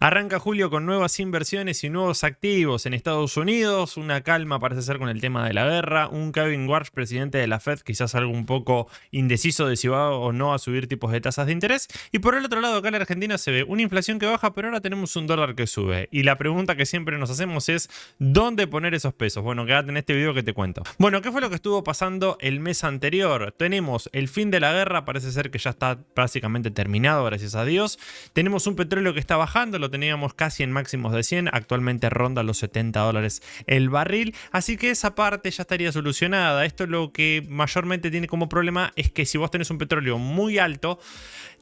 Arranca julio con nuevas inversiones y nuevos activos en Estados Unidos, una calma parece ser con el tema de la guerra, un Kevin Warsh, presidente de la Fed, quizás algo un poco indeciso de si va o no a subir tipos de tasas de interés, y por el otro lado acá en la Argentina se ve una inflación que baja, pero ahora tenemos un dólar que sube, y la pregunta que siempre nos hacemos es ¿dónde poner esos pesos? Bueno, quédate en este video que te cuento. Bueno, ¿qué fue lo que estuvo pasando el mes anterior? Tenemos el fin de la guerra, parece ser que ya está prácticamente terminado, gracias a Dios. Tenemos un petróleo que está bajando, lo teníamos casi en máximos de 100, actualmente ronda los $70 el barril, así que esa parte ya estaría solucionada. Esto lo que mayormente tiene como problema es que si vos tenés un petróleo muy alto,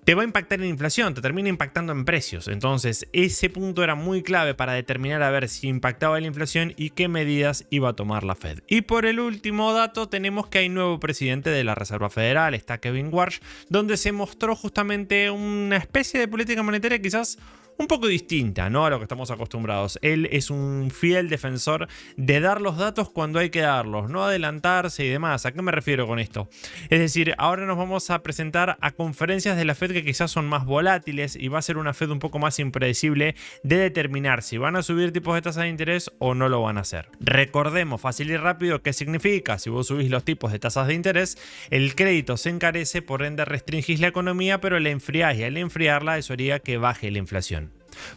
te va a impactar en inflación, te termina impactando en precios. Entonces ese punto era muy clave para determinar a ver si impactaba la inflación y qué medidas iba a tomar la Fed. Y por el último dato tenemos que hay nuevo presidente de la Reserva Federal, está Kevin Warsh, donde se mostró justamente una especie de política monetaria quizás un poco distinta, ¿no?, a lo que estamos acostumbrados. Él es un fiel defensor de dar los datos cuando hay que darlos, no adelantarse y demás. ¿A qué me refiero con esto? Es decir, ahora nos vamos a presentar a conferencias de la Fed que quizás son más volátiles y va a ser una Fed un poco más impredecible de determinar si van a subir tipos de tasa de interés o no lo van a hacer. Recordemos fácil y rápido qué significa. Si vos subís los tipos de tasas de interés, el crédito se encarece, por ende restringís la economía, pero la enfriás, y al enfriarla eso haría que baje la inflación.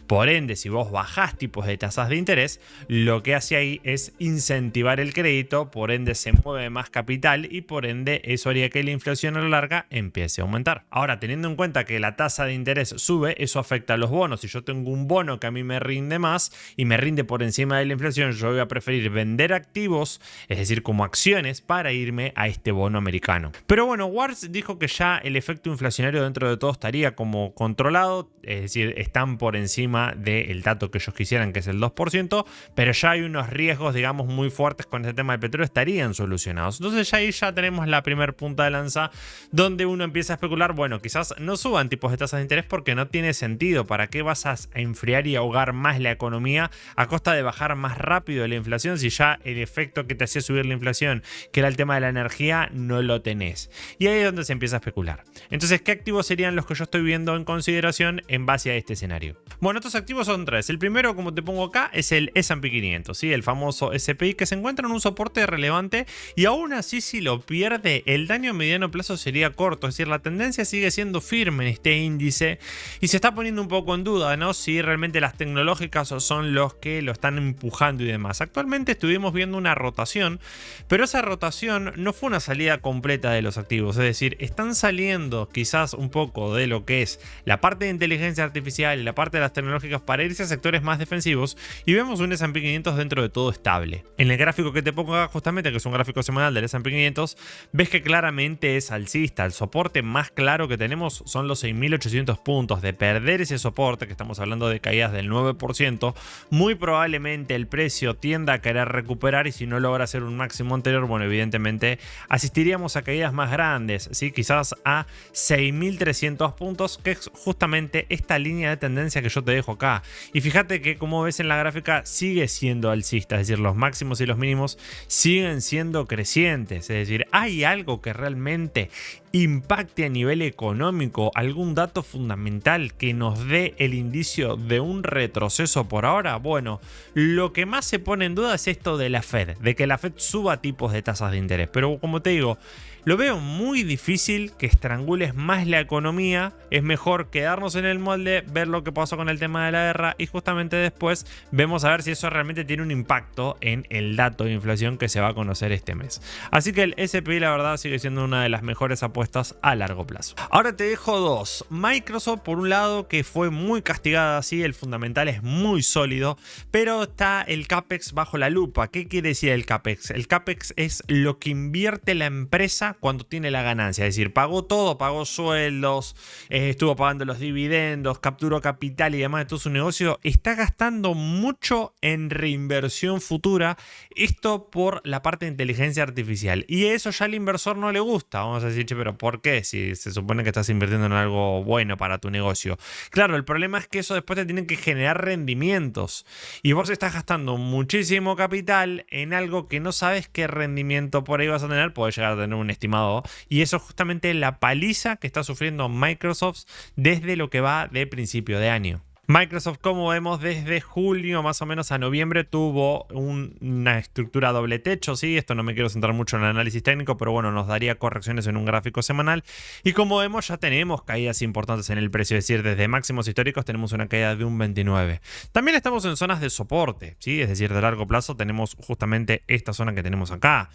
Por ende, si vos bajás tipos de tasas de interés, lo que hace ahí es incentivar el crédito, por ende se mueve más capital y por ende eso haría que la inflación a la larga empiece a aumentar. Ahora, teniendo en cuenta que la tasa de interés sube, eso afecta a los bonos. Si yo tengo un bono que a mí me rinde más y me rinde por encima de la inflación, yo voy a preferir vender activos, es decir, como acciones, para irme a este bono americano. Pero bueno, Warsh dijo que ya el efecto inflacionario dentro de todo estaría como controlado, es decir, están por encima del dato que ellos quisieran, que es el 2%, pero ya hay unos riesgos, digamos, muy fuertes con este tema del petróleo, estarían solucionados. Entonces ya ahí ya tenemos la primer punta de lanza donde uno empieza a especular, bueno, quizás no suban tipos de tasas de interés porque no tiene sentido. ¿Para qué vas a enfriar y ahogar más la economía a costa de bajar más rápido la inflación si ya el efecto que te hacía subir la inflación, que era el tema de la energía, no lo tenés? Y ahí es donde se empieza a especular. Entonces, ¿qué activos serían los que yo estoy viendo en consideración en base a este escenario? Bueno, estos activos son tres. El primero, como te pongo acá, es el S&P 500, ¿sí? El famoso SPI, que se encuentra en un soporte relevante y aún así si lo pierde, el daño a mediano plazo sería corto. Es decir, la tendencia sigue siendo firme en este índice y se está poniendo un poco en duda, ¿no?, si realmente las tecnológicas son los que lo están empujando y demás. Actualmente estuvimos viendo una rotación, pero esa rotación no fue una salida completa de los activos. Es decir, están saliendo quizás un poco de lo que es la parte de inteligencia artificial y la parte de las tecnológicas para irse a sectores más defensivos y vemos un S&P 500 dentro de todo estable. En el gráfico que te pongo acá justamente, que es un gráfico semanal del S&P 500, ves que claramente es alcista. El soporte más claro que tenemos son los 6.800 puntos. De perder ese soporte, que estamos hablando de caídas del 9%, muy probablemente el precio tienda a querer recuperar y si no logra hacer un máximo anterior, bueno, evidentemente asistiríamos a caídas más grandes, ¿sí? Quizás a 6.300 puntos, que es justamente esta línea de tendencia que yo te dejo acá. Y fíjate que, como ves en la gráfica, sigue siendo alcista, es decir, los máximos y los mínimos siguen siendo crecientes. Es decir, hay algo que realmente impacte a nivel económico, algún dato fundamental que nos dé el indicio de un retroceso por ahora. Bueno, lo que más se pone en duda es esto de la Fed, de que la Fed suba tipos de tasas de interés, pero como te digo, lo veo muy difícil que estrangules más la economía. Es mejor quedarnos en el molde, ver lo que pasó con el tema de la guerra y justamente después vemos a ver si eso realmente tiene un impacto en el dato de inflación que se va a conocer este mes. Así que el SPI, la verdad, sigue siendo una de las mejores apuestas a largo plazo. Ahora te dejo dos. Microsoft, por un lado, que fue muy castigada, así, el fundamental es muy sólido, pero está el CAPEX bajo la lupa. ¿Qué quiere decir el CAPEX? El CAPEX es lo que invierte la empresa cuando tiene la ganancia, es decir, pagó todo, pagó sueldos, estuvo pagando los dividendos, capturó capital y demás de todo su negocio, está gastando mucho en reinversión futura, esto por la parte de inteligencia artificial, y eso ya al inversor no le gusta. Vamos a decir, che, pero ¿por qué? Si se supone que estás invirtiendo en algo bueno para tu negocio. Claro, el problema es que eso después te tiene que generar rendimientos y vos estás gastando muchísimo capital en algo que no sabes qué rendimiento por ahí vas a tener. Podés llegar a tener un estimado, y eso es justamente la paliza que está sufriendo Microsoft desde lo que va de principio de año. Microsoft, como vemos, desde julio más o menos a noviembre tuvo una estructura doble techo, ¿sí? Esto no me quiero centrar mucho en el análisis técnico, pero bueno, nos daría correcciones en un gráfico semanal. Y como vemos, ya tenemos caídas importantes en el precio, es decir, desde máximos históricos tenemos una caída de un 29. También estamos en zonas de soporte, ¿sí? Es decir, de largo plazo tenemos justamente esta zona que tenemos acá.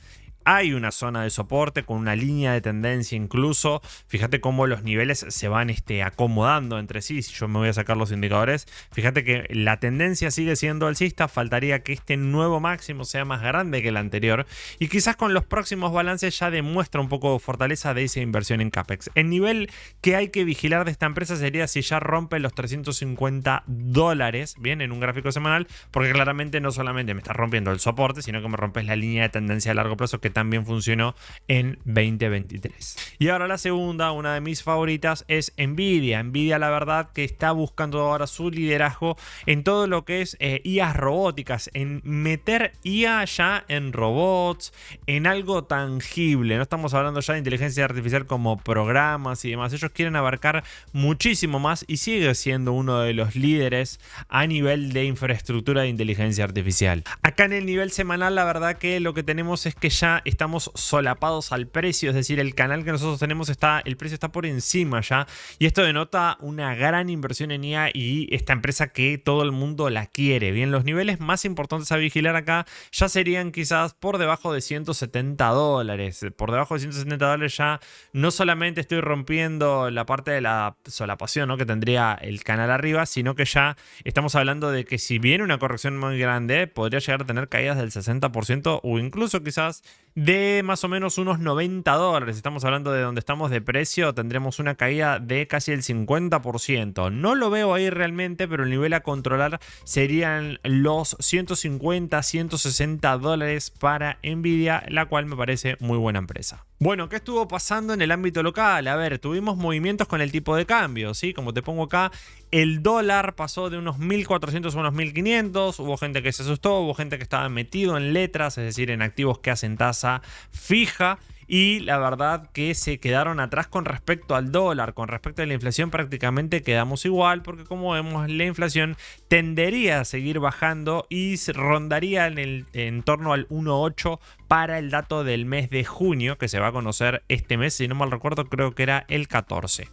Hay una zona de soporte con una línea de tendencia incluso. Fíjate cómo los niveles se van acomodando entre sí. Si yo me voy a sacar los indicadores, fíjate que la tendencia sigue siendo alcista. Faltaría que este nuevo máximo sea más grande que el anterior. Y quizás con los próximos balances ya demuestra un poco de fortaleza de esa inversión en CAPEX. El nivel que hay que vigilar de esta empresa sería si ya rompe los $350, bien, en un gráfico semanal. Porque claramente no solamente me está rompiendo el soporte, sino que me rompes la línea de tendencia a largo plazo que también funcionó en 2023. Y ahora la segunda, una de mis favoritas, es Nvidia. Nvidia, la verdad, que está buscando ahora su liderazgo en todo lo que es IAs robóticas, en meter IA ya en robots, en algo tangible. No estamos hablando ya de inteligencia artificial como programas y demás. Ellos quieren abarcar muchísimo más y sigue siendo uno de los líderes a nivel de infraestructura de inteligencia artificial. Acá en el nivel semanal, la verdad que lo que tenemos es que ya estamos solapados al precio, es decir, el canal que nosotros tenemos el precio está por encima ya, y esto denota una gran inversión en IA y esta empresa que todo el mundo la quiere. Bien, los niveles más importantes a vigilar acá ya serían quizás por debajo de $170. Por debajo de $170 ya no solamente estoy rompiendo la parte de la solapación, ¿no?, que tendría el canal arriba, sino que ya estamos hablando de que si viene una corrección muy grande, podría llegar a tener caídas del 60% o incluso quizás de más o menos unos $90. Estamos hablando de donde estamos de precio, tendremos una caída de casi el 50%. No lo veo ahí realmente, pero el nivel a controlar serían los $150, $160 para Nvidia, la cual me parece muy buena empresa. Bueno, ¿qué estuvo pasando en el ámbito local? A ver, tuvimos movimientos con el tipo de cambio, ¿sí? Como te pongo acá, el dólar pasó de unos 1.400 a unos 1.500. Hubo gente que se asustó, hubo gente que estaba metido en letras, es decir, en activos que hacen tasa fija. Y la verdad que se quedaron atrás con respecto al dólar. Con respecto a la inflación prácticamente quedamos igual, porque como vemos la inflación tendería a seguir bajando y rondaría en torno al 1,8 para el dato del mes de junio, que se va a conocer este mes, si no mal recuerdo creo que era el 14.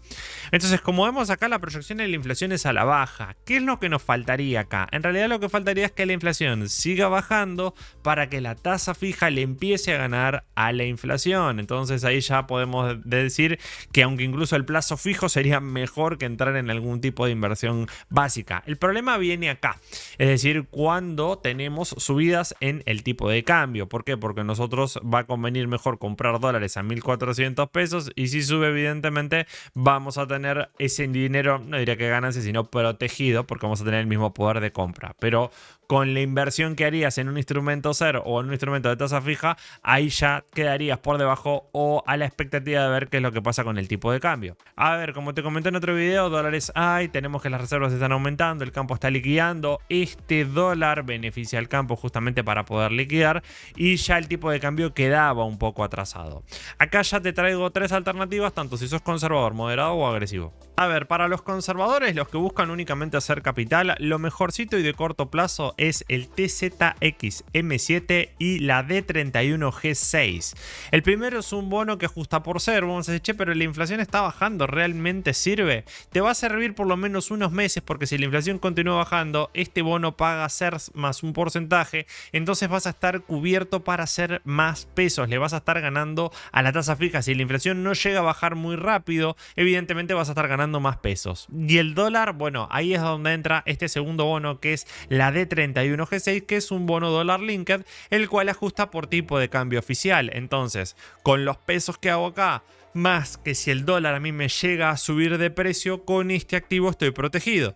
Entonces, como vemos acá, la proyección de la inflación es a la baja. ¿Qué es lo que nos faltaría acá? En realidad lo que faltaría es que la inflación siga bajando para que la tasa fija le empiece a ganar a la inflación. Entonces ahí ya podemos decir que aunque incluso el plazo fijo sería mejor que entrar en algún tipo de inversión básica. El problema viene acá, es decir, cuando tenemos subidas en el tipo de cambio. ¿Por qué? Porque a nosotros va a convenir mejor comprar dólares a 1.400 pesos y si sube, evidentemente vamos a tener ese dinero, no diría que ganancia, sino protegido, porque vamos a tener el mismo poder de compra. Pero con la inversión que harías en un instrumento cero o en un instrumento de tasa fija, ahí ya quedarías por debajo o a la expectativa de ver qué es lo que pasa con el tipo de cambio. A ver, como te comenté en otro video, dólares hay, tenemos que las reservas están aumentando, el campo está liquidando, este dólar beneficia al campo justamente para poder liquidar y ya el tipo de cambio quedaba un poco atrasado. Acá ya te traigo tres alternativas, tanto si sos conservador, moderado o agresivo. A ver, para los conservadores, los que buscan únicamente hacer capital, lo mejorcito y de corto plazo es el TZXM7 y la D31G6. El primero es un bono que ajusta por ser. Vamos a decir, che, pero la inflación está bajando, ¿realmente sirve? Te va a servir por lo menos unos meses, porque si la inflación continúa bajando, este bono paga ser más un porcentaje, entonces vas a estar cubierto para hacer más pesos, le vas a estar ganando a la tasa fija. Si la inflación no llega a bajar muy rápido, evidentemente vas a estar ganando más pesos. Y el dólar, bueno, ahí es donde entra este segundo bono, que es la D31G6, que es un bono dólar linked, el cual ajusta por tipo de cambio oficial. Entonces, con los pesos que hago acá, más que si el dólar a mí me llega a subir de precio, con este activo estoy protegido.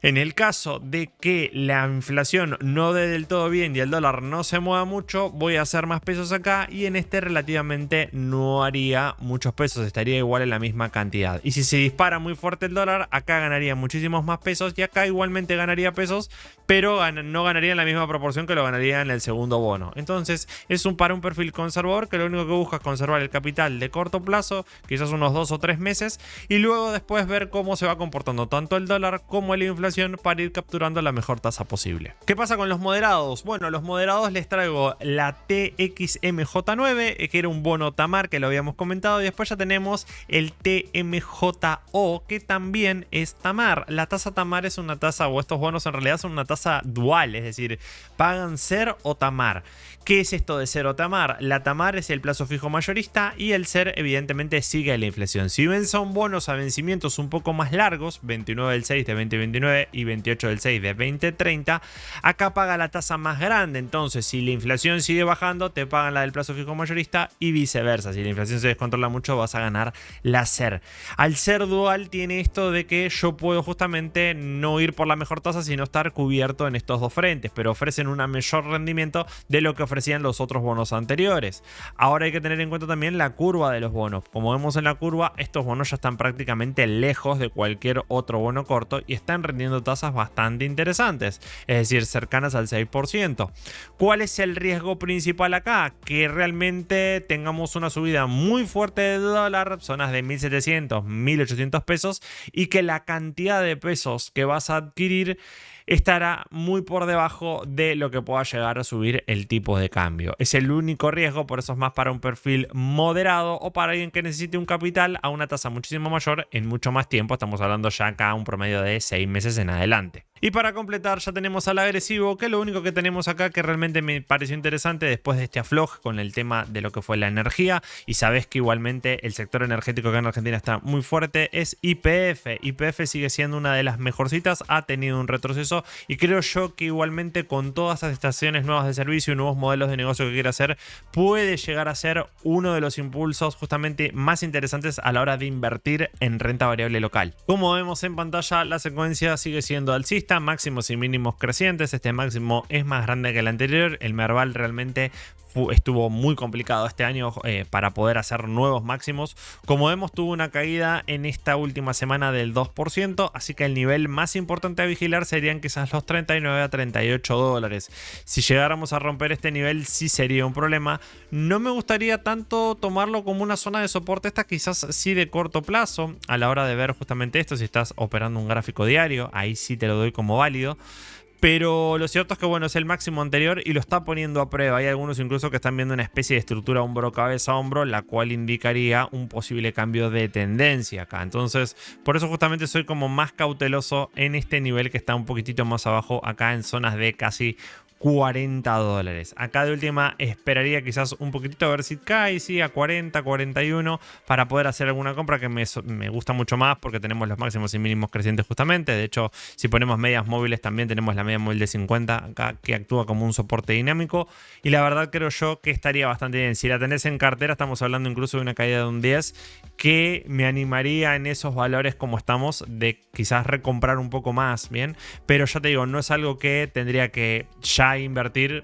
En el caso de que la inflación no dé del todo bien y el dólar no se mueva mucho, voy a hacer más pesos acá y en este relativamente no haría muchos pesos, estaría igual en la misma cantidad. Y si se dispara muy fuerte el dólar, acá ganaría muchísimos más pesos y acá igualmente ganaría pesos, pero no ganaría en la misma proporción que lo ganaría en el segundo bono. Entonces es para un perfil conservador que lo único que busca es conservar el capital de corto plazo plazo, quizás unos 2 o 3 meses, y luego después ver cómo se va comportando tanto el dólar como la inflación para ir capturando la mejor tasa posible. ¿Qué pasa con los moderados? Bueno, los moderados les traigo la TXMJ9, que era un bono Tamar que lo habíamos comentado, y después ya tenemos el TMJO, que también es Tamar. La tasa Tamar es una tasa, o estos bonos en realidad son una tasa dual, es decir, pagan SER o Tamar. ¿Qué es esto de SER o Tamar? La Tamar es el plazo fijo mayorista y el SER evidentemente sigue la inflación. Si bien son bonos a vencimientos un poco más largos, 29 del 6 de 2029 y 28 del 6 de 2030, acá paga la tasa más grande. Entonces, si la inflación sigue bajando, te pagan la del plazo fijo mayorista y viceversa. Si la inflación se descontrola mucho, vas a ganar la SER. Al ser dual tiene esto de que yo puedo justamente no ir por la mejor tasa, sino estar cubierto en estos dos frentes, pero ofrecen un mayor rendimiento de lo que ofrecían los otros bonos anteriores. Ahora hay que tener en cuenta también la curva de los bonos. Como vemos en la curva, estos bonos ya están prácticamente lejos de cualquier otro bono corto y están rendiendo tasas bastante interesantes, es decir, cercanas al 6%. ¿Cuál es el riesgo principal acá? Que realmente tengamos una subida muy fuerte de dólar, zonas de 1.700, 1.800 pesos, y que la cantidad de pesos que vas a adquirir estará muy por debajo de lo que pueda llegar a subir el tipo de cambio. Es el único riesgo, por eso es más para un perfil moderado o para alguien que necesite un capital a una tasa muchísimo mayor en mucho más tiempo. Estamos hablando ya acá un promedio de 6 meses en adelante. Y para completar ya tenemos al agresivo, que lo único que tenemos acá que realmente me pareció interesante después de este afloje con el tema de lo que fue la energía, y sabes que igualmente el sector energético acá en Argentina está muy fuerte, es YPF. YPF sigue siendo una de las mejorcitas, ha tenido un retroceso y creo yo que igualmente con todas estas estaciones nuevas de servicio y nuevos modelos de negocio que quiere hacer, puede llegar a ser uno de los impulsos justamente más interesantes a la hora de invertir en renta variable local. Como vemos en pantalla, la secuencia sigue siendo alcista, máximos y mínimos crecientes. Este máximo es más grande que el anterior. El Merval realmente estuvo muy complicado este año para poder hacer nuevos máximos. Como vemos, tuvo una caída en esta última semana del 2%, así que el nivel más importante a vigilar serían quizás los 39 a 38 dólares. Si llegáramos a romper este nivel, sí sería un problema. No me gustaría tanto tomarlo como una zona de soporte, esta quizás sí de corto plazo, a la hora de ver justamente esto. Si estás operando un gráfico diario, ahí sí te lo doy como válido. Pero lo cierto es que bueno, es el máximo anterior y lo está poniendo a prueba. Hay algunos incluso que están viendo una especie de estructura hombro-cabeza-hombro, la cual indicaría un posible cambio de tendencia acá. Entonces, por eso justamente soy como más cauteloso en este nivel que está un poquitito más abajo, acá en zonas de casi 40 dólares. Acá de última esperaría quizás un poquitito a ver si cae, sí, a 40, 41 para poder hacer alguna compra que me gusta mucho más porque tenemos los máximos y mínimos crecientes justamente. De hecho, si ponemos medias móviles también tenemos la media móvil de 50 acá que actúa como un soporte dinámico y la verdad creo yo que estaría bastante bien. Si la tenés en cartera estamos hablando incluso de una caída de un 10 que me animaría en esos valores como estamos de quizás recomprar un poco más, bien, pero ya te digo, no es algo que tendría que ya invertir,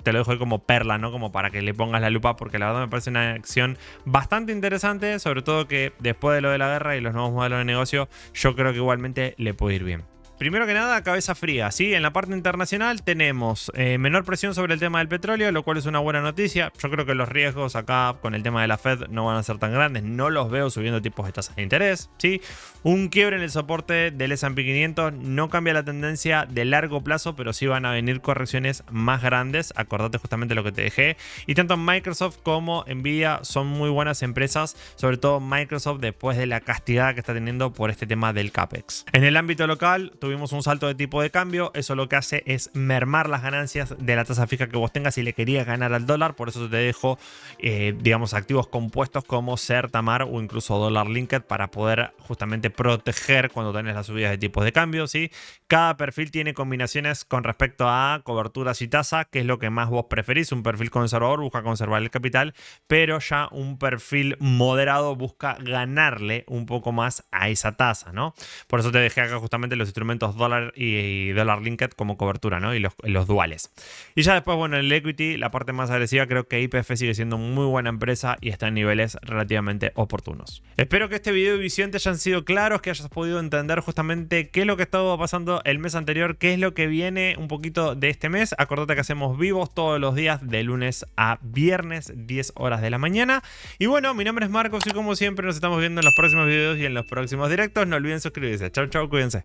te lo dejo ahí como perla, ¿no? Como para que le pongas la lupa, porque la verdad me parece una acción bastante interesante, sobre todo que después de lo de la guerra y los nuevos modelos de negocio, yo creo que igualmente le puede ir bien. Primero que nada, cabeza fría, ¿sí? En la parte internacional tenemos menor presión sobre el tema del petróleo, lo cual es una buena noticia. Yo creo que los riesgos acá con el tema de la Fed no van a ser tan grandes, no los veo subiendo tipos de tasas de interés, ¿sí? Un quiebre en el soporte del S&P 500 no cambia la tendencia de largo plazo, pero sí van a venir correcciones más grandes, acordate justamente lo que te dejé. Y tanto Microsoft como Nvidia son muy buenas empresas, sobre todo Microsoft después de la castigada que está teniendo por este tema del CAPEX. En el ámbito local, tuvimos un salto de tipo de cambio, eso lo que hace es mermar las ganancias de la tasa fija que vos tengas si le querías ganar al dólar, por eso te dejo digamos activos compuestos como SER, Tamar o incluso dólar linked para poder justamente proteger cuando tenés las subidas de tipos de cambio, ¿sí? Cada perfil tiene combinaciones con respecto a coberturas y tasa, que es lo que más vos preferís. Un perfil conservador busca conservar el capital, pero ya un perfil moderado busca ganarle un poco más a esa tasa, ¿no? Por eso te dejé acá justamente los instrumentos instrumentos dólar y dólar linked como cobertura, ¿no? Y los duales. Y ya después, bueno, el equity, la parte más agresiva, creo que YPF sigue siendo muy buena empresa y está en niveles relativamente oportunos. Espero que este video y visión te hayan sido claros, que hayas podido entender justamente qué es lo que estaba pasando el mes anterior, qué es lo que viene un poquito de este mes. Acordate que hacemos vivos todos los días de lunes a viernes, 10 horas de la mañana. Y bueno, mi nombre es Marcos y como siempre nos estamos viendo en los próximos videos y en los próximos directos. No olviden suscribirse. Chau, chau, cuídense.